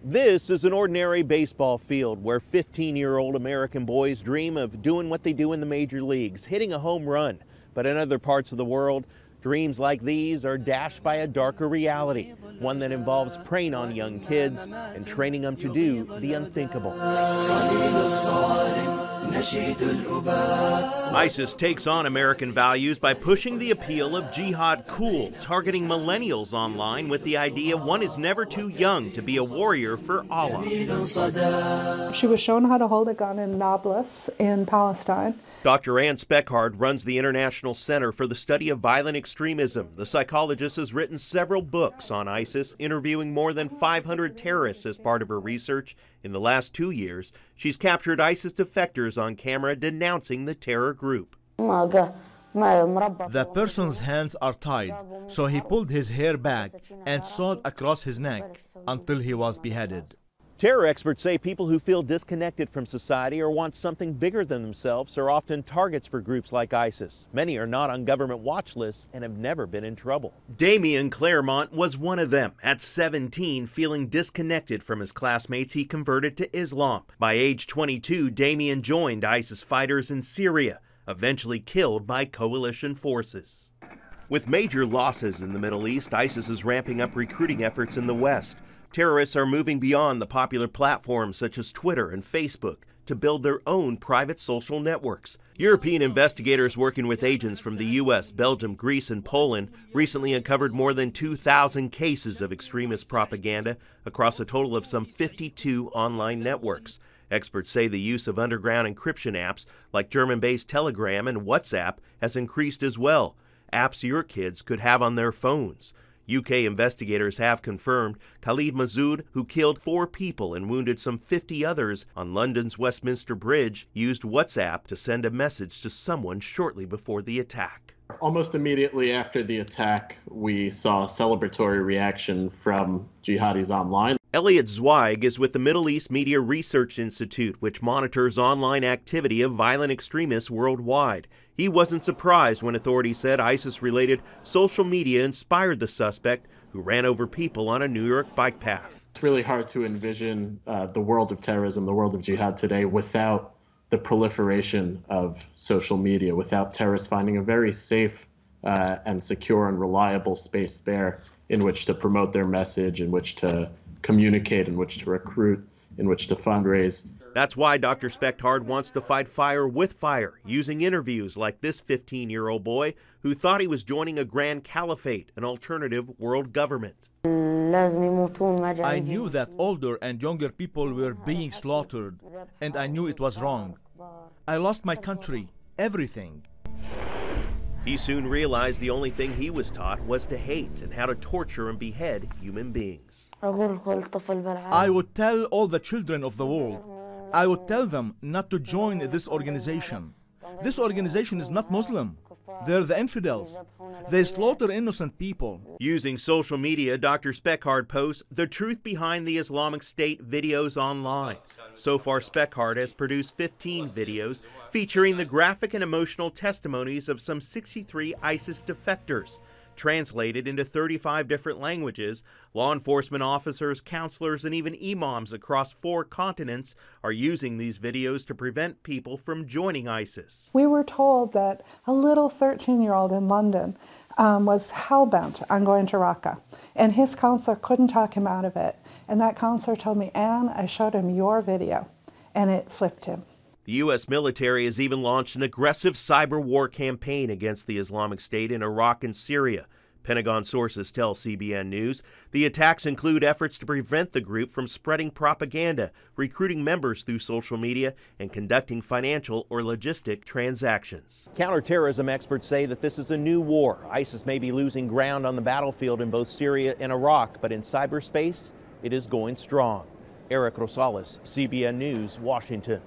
This is an ordinary baseball field where 15-year-old American boys dream of doing what they do in the major leagues, hitting a home run. But in other parts of the world, dreams like these are dashed by a darker reality, one that involves preying on young kids and training them to do the unthinkable. ISIS takes on American values by pushing the appeal of jihad cool, targeting millennials online with the idea one is never too young to be a warrior for Allah. She was shown how to hold a gun in Nablus in Palestine. Dr. Ann Speckhard runs the International Center for the Study of Violent Extremism. The psychologist has written several books on ISIS, interviewing more than 500 terrorists as part of her research. In the last 2 years, she's captured ISIS defectors on camera denouncing the terror group. The person's hands are tied, so he pulled his hair back and sawed across his neck until he was beheaded. Terror experts say people who feel disconnected from society or want something bigger than themselves are often targets for groups like ISIS. Many are not on government watch lists and have never been in trouble. Damien Claremont was one of them. At 17, feeling disconnected from his classmates, he converted to Islam. By age 22, Damien joined ISIS fighters in Syria, eventually killed by coalition forces. With major losses in the Middle East, ISIS is ramping up recruiting efforts in the West. Terrorists are moving beyond the popular platforms such as Twitter and Facebook to build their own private social networks. European investigators working with agents from the U.S., Belgium, Greece, and Poland recently uncovered more than 2,000 cases of extremist propaganda across a total of some 52 online networks. Experts say the use of underground encryption apps like German-based Telegram and WhatsApp has increased as well, apps your kids could have on their phones. UK investigators have confirmed Khalid Masood, who killed 4 people and wounded some 50 others on London's Westminster Bridge, used WhatsApp to send a message to someone shortly before the attack. Almost immediately after the attack, we saw a celebratory reaction from jihadis online. Elliot Zweig is with the Middle East Media Research Institute, which monitors online activity of violent extremists worldwide. He wasn't surprised when authorities said ISIS-related social media inspired the suspect, who ran over people on a New York bike path. It's really hard to envision the world of terrorism, the world of jihad today, without the proliferation of social media, without terrorists finding a very safe and secure and reliable space there in which to promote their message, in which to communicate, in which to recruit, in which to fundraise. That's why Dr. Speckhard wants to fight fire with fire, using interviews like this 15-year-old boy who thought he was joining a grand caliphate, an alternative world government. I knew that older and younger people were being slaughtered, and I knew it was wrong. I lost my country, everything. He soon realized the only thing he was taught was to hate and how to torture and behead human beings. I would tell all the children of the world, I would tell them not to join this organization. This organization is not Muslim. They're the infidels. They slaughter innocent people. Using social media, Dr. Speckhard posts the truth behind the Islamic State videos online. So far, Speckhard has produced 15 videos featuring the graphic and emotional testimonies of some 63 ISIS defectors. Translated into 35 different languages, law enforcement officers, counselors, and even imams across 4 continents are using these videos to prevent people from joining ISIS. We were told that a little 13-year-old in London was hell-bent on going to Raqqa, and his counselor couldn't talk him out of it. And that counselor told me, Anne, I showed him your video, and it flipped him. The U.S. military has even launched an aggressive cyber war campaign against the Islamic State in Iraq and Syria. Pentagon sources tell CBN News the attacks include efforts to prevent the group from spreading propaganda, recruiting members through social media, and conducting financial or logistic transactions. Counterterrorism experts say that this is a new war. ISIS may be losing ground on the battlefield in both Syria and Iraq, but in cyberspace, it is going strong. Eric Rosales, CBN News, Washington.